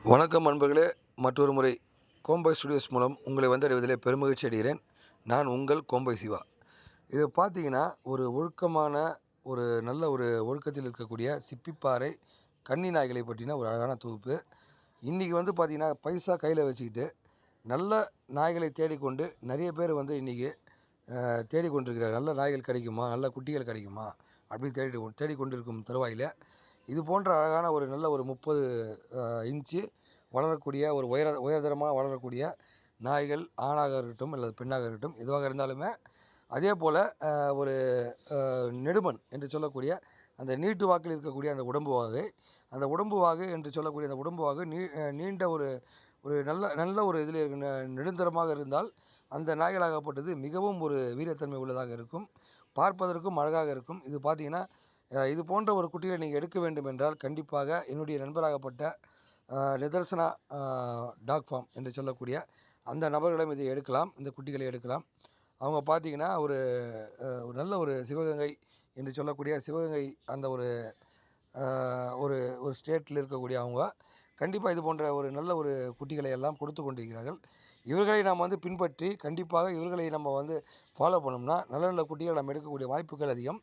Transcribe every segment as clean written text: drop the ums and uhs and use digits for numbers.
வணக்கம் நண்பர்களே, மற்றொரு முறை கோம்பை ஸ்டுடியோஸ் மூலம் உங்களை வந்தடைவதிலே பெருமகிழ்ச்சி அடைகிறேன். நான் உங்கள் கோம்பை சிவா. இது பார்த்தீங்கன்னா, ஒரு ஒழுக்கமான நல்ல ஒழுக்கத்தில் இருக்கக்கூடிய சிப்பிப்பாறை கன்னி நாய்களை பற்றின ஒரு அழகான தொகுப்பு. இன்றைக்கி வந்து பார்த்திங்கன்னா, பைசா கையில் வச்சுக்கிட்டு நல்ல நாய்களை தேடிக்கொண்டு நிறைய பேர் வந்து இன்றைக்கி தேடிக்கொண்டிருக்கிறார். நல்ல நாய்கள் கிடைக்குமா, நல்ல குட்டிகள் கிடைக்குமா அப்படின்னு தேடிக்கொண்டிருக்கும் தருவாயில் இது போன்ற அழகான நல்ல ஒரு 30 இன்ச்சு வளரக்கூடிய ஒரு உயர்தரமாக வளரக்கூடிய நாய்கள் ஆணாக இருக்கட்டும் அல்லது பெண்ணாக இருக்கட்டும் எதுவாக இருந்தாலுமே அதே போல் ஒரு நெடுமன் என்று சொல்லக்கூடிய அந்த நீட்டு வாக்கில் இருக்கக்கூடிய அந்த உடம்பு வாகு, அந்த உடம்பு வாகு என்று சொல்லக்கூடிய அந்த உடம்பு வாகு நீண்ட ஒரு ஒரு நல்ல நல்ல ஒரு இதில் நெடுந்தரமாக இருந்தால் அந்த நாய்களாகப்பட்டது மிகவும் ஒரு வீரியத்தன்மை உள்ளதாக இருக்கும், பார்ப்பதற்கும் அழகாக இருக்கும். இது பார்த்திங்கன்னா, இது போன்ற ஒரு குட்டியை நீங்கள் எடுக்க வேண்டும் என்றால் கண்டிப்பாக என்னுடைய நண்பராகப்பட்ட நிதர்சனா டாக் ஃபார்ம் என்று சொல்லக்கூடிய அந்த நபர்களிடம் இதை எடுக்கலாம், இந்த குட்டிகளை எடுக்கலாம். அவங்க பார்த்திங்கன்னா ஒரு நல்ல ஒரு சிவகங்கை என்று சொல்லக்கூடிய சிவகங்கை அந்த ஒரு ஒரு ஒரு ஸ்டேட்டில் இருக்கக்கூடிய அவங்க கண்டிப்பாக இது போன்ற ஒரு நல்ல ஒரு குட்டிகளை எல்லாம் கொடுத்து கொண்டிருக்கிறார்கள். இவர்களை நாம் வந்து பின்பற்றி கண்டிப்பாக இவர்களை நம்ம வந்து ஃபாலோ பண்ணோம்னா நல்ல நல்ல குட்டிகள் நம்ம எடுக்கக்கூடிய வாய்ப்புகள் அதிகம்.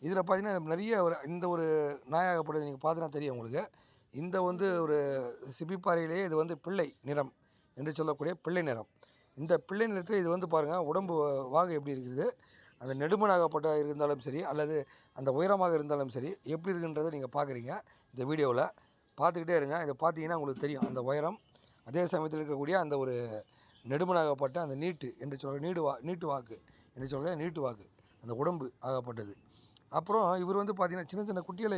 இதில் பார்த்திங்கன்னா நிறைய இந்த ஒரு நாயாகப்பட்டது நீங்கள் பார்த்தீங்கன்னா தெரியும் உங்களுக்கு. இந்த வந்து ஒரு சிப்பிப்பாறையிலேயே இது வந்து பிள்ளை நிறம் என்று சொல்லக்கூடிய பிள்ளை நிறம். இந்த பிள்ளை நிறத்தில் இது வந்து பாருங்கள் உடம்பு வாகு எப்படி இருக்குது, அந்த நெடுமனாகப்பட்ட இருந்தாலும் சரி அல்லது அந்த உயரமாக இருந்தாலும் சரி எப்படி இருக்குன்றதை நீங்கள் பார்க்குறீங்க. இந்த வீடியோவில் பார்த்துக்கிட்டே இருங்க. இதை பார்த்தீங்கன்னா உங்களுக்கு தெரியும் அந்த உயரம், அதே சமயத்தில் இருக்கக்கூடிய அந்த ஒரு நெடுமனாகப்பட்ட அந்த நீட்டு என்று சொல்கிற நீட்டு வாக்கு என்று சொல்லக்கூடிய நீட்டு வாக்கு அந்த உடம்பு ஆகப்பட்டது. அப்புறம் இவர் வந்து பார்த்திங்கன்னா சின்ன சின்ன குட்டிகளை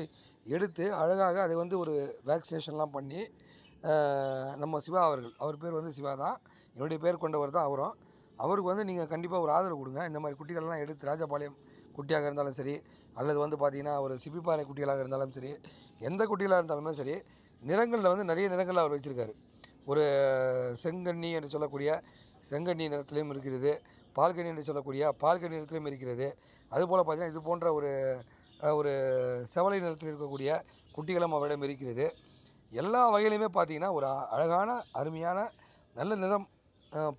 எடுத்து அழகாக அதை வந்து ஒரு வேக்சினேஷன்லாம் பண்ணி நம்ம சிவா அவர் பேர் வந்து சிவா தான், என்னுடைய பேர் கொண்டவர் தான் அவரும். அவருக்கு வந்து நீங்கள் கண்டிப்பாக ஒரு ஆதரவு கொடுங்க. இந்த மாதிரி குட்டிகள்லாம் எடுத்து ராஜபாளையம் குட்டியாக இருந்தாலும் சரி அல்லது வந்து பார்த்திங்கன்னா ஒரு சிப்பிப்பாறை குட்டிகளாக இருந்தாலும் சரி எந்த குட்டிகளாக இருந்தாலுமே சரி நிறங்களில் வந்து நிறைய நிறங்களில் அவர் வச்சுருக்காரு. ஒரு செங்கண்ணி என்று சொல்லக்கூடிய செங்கண்ணி நிறத்துலேயும் இருக்கிறது, பால்கனி என்று சொல்லக்கூடிய பால்கனி நிறத்திலும் இருக்கிறது. அதுபோல் பார்த்திங்கன்னா இது போன்ற ஒரு ஒரு செவலை நிறத்தில் இருக்கக்கூடிய குட்டிகளும் அவரிடம் இருக்கிறது. எல்லா வகையிலையுமே பார்த்திங்கன்னா ஒரு அழகான அருமையான நல்ல நிறம்,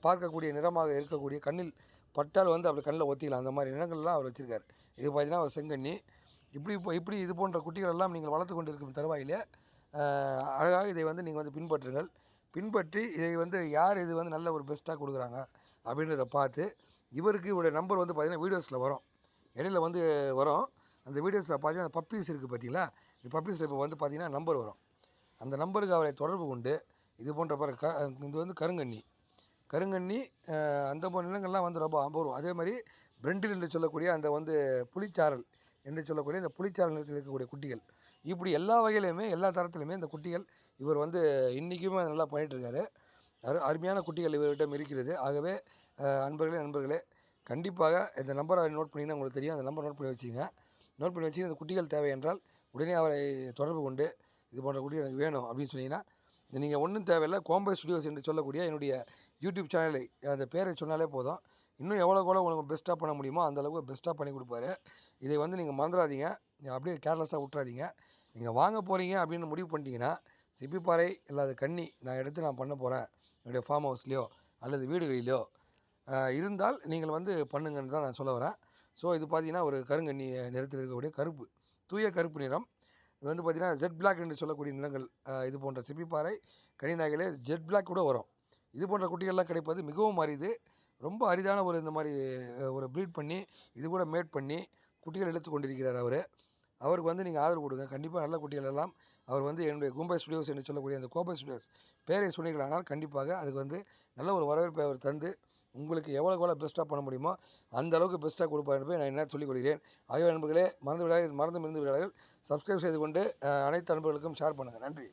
பார்க்கக்கூடிய நிறமாக இருக்கக்கூடிய கண்ணில் பட்டால் வந்து அப்படி கண்ணில் ஒத்திக்கலாம் அந்த மாதிரி நிறங்கள்லாம் அவர் வச்சுருக்கார். இது பார்த்திங்கன்னா ஒரு செங்கண்ணி. இப்படி இது போன்ற குட்டிகள் எல்லாம் நீங்கள் வளர்த்து கொண்டிருக்கும் தருவாயிலே அழகாக இதை வந்து நீங்கள் வந்து பின்பற்றி இதை வந்து யார் இது வந்து நல்ல ஒரு பெஸ்ட்டாக கொடுக்குறாங்க அப்படின்றத பார்த்து இவருடைய நம்பர் வந்து பார்த்திங்கன்னா வீடியோஸில் வரும், இடையில வந்து வரும். அந்த வீடியோஸில் பார்த்தீங்கன்னா பப்பீஸ் இருக்குது பார்த்தீங்களா, இந்த பப்பீஸில் இப்போ வந்து பார்த்திங்கன்னா நம்பர் வரும். அந்த நம்பருக்கு அவரை தொடர்பு கொண்டு இது போன்ற இது வந்து கருங்கண்ணி அந்த போன்ற நிலங்கள்லாம் வந்து ரொம்ப அபூர்வம். அதே மாதிரி பிரெண்டில் என்று சொல்லக்கூடிய அந்த வந்து புளிச்சாரல் என்று சொல்லக்கூடிய இந்த புளிச்சாரல் நிலத்தில் இருக்கக்கூடிய குட்டிகள், இப்படி எல்லா வகையிலையுமே எல்லா தரத்துலையுமே இந்த குட்டிகள் இவர் வந்து இன்றைக்குமே நல்லா பண்ணிகிட்ருக்காரு. அருமையான குட்டிகள் இவர்கிட்ட இருக்கிறது. ஆகவே நண்பர்களே கண்டிப்பாக இந்த நம்பரை நோட் பண்ணிங்கன்னா உங்களுக்கு தெரியும். அந்த நம்பர் நோட் பண்ணி வச்சுங்க. நோட் பண்ணி வச்சு இந்த குட்டிகள் தேவை என்றால் உடனே அவரை தொடர்பு கொண்டு இது போன்ற குட்டிகள் எனக்கு வேணும் அப்படின்னு சொன்னீங்கன்னா நீங்கள் ஒன்றும் தேவையில்லை, கோம்பை ஸ்டுடியோஸ் என்று சொல்லக்கூடிய என்னுடைய யூடியூப் சேனலை அந்த பேரை சொன்னாலே போதும். இன்னும் எவ்வளோக்கு உங்களுக்கு பெஸ்ட்டாக பண்ண முடியுமோ அந்தளவுக்கு பெஸ்ட்டாக பண்ணி கொடுப்பாரு. இதை வந்து நீங்கள் மறந்துடாதீங்க, அப்படியே கேர்லெஸ்ஸாக விட்றாதீங்க. நீங்கள் வாங்க போகிறீங்க அப்படின்னு முடிவு பண்ணிட்டீங்கன்னா சிப்பிப்பாறை இல்லாத கன்னி நான் எடுத்து நான் பண்ண போகிறேன் என்னுடைய ஃபார்ம் ஹவுஸ்லேயோ அல்லது வீடுகளிலோ இருந்தால் நீங்கள் வந்து பண்ணுங்கன்னு தான் நான் சொல்ல வரேன். ஸோ இது பார்த்திங்கன்னா ஒரு கருங்கண்ணி நிறத்தில் இருக்கக்கூடிய கருப்பு, தூய கருப்பு நிறம். இது வந்து பார்த்திங்கன்னா ஜெட் பிளாக் என்று சொல்லக்கூடிய நிறங்கள். இது போன்ற சிப்பிப்பாறை கனிநாய்களே ஜெட் பிளாக் கூட வரும். இது போன்ற குட்டிகள்லாம் கிடைப்பது மிகவும் அரிது. ரொம்ப அரிதான இந்த மாதிரி ஒரு ப்ரீட் பண்ணி இது கூட மேட் பண்ணி குட்டிகள் எடுத்து கொண்டிருக்கிறார் அவர். அவருக்கு வந்து நீங்கள் ஆதரவு கொடுங்க. கண்டிப்பாக நல்ல குட்டிகள் எல்லாம் அவர் வந்து என்னுடைய கோம்பை ஸ்டுடியோஸ் என்று சொல்லக்கூடிய அந்த கோம்பை ஸ்டுடியோஸ் பேரை சொன்னீர்களானால் கண்டிப்பாக அதுக்கு வந்து நல்ல ஒரு வரவேற்பை அவர் தந்து உங்களுக்கு எவ்வளோ பெஸ்ட்டாக பண்ண முடியுமோ அந்த அளவுக்கு பெஸ்ட்டாக கொடுப்பாரு போய் நான் என்ன சொல்லிக் கொள்கிறேன். ஆகிய நண்பர்களே மறந்து இருந்து விடாதீர்கள். சப்ஸ்கிரைப் செய்து கொண்டு அனைத்து நண்பர்களுக்கும் ஷேர் பண்ணுங்கள். நன்றி.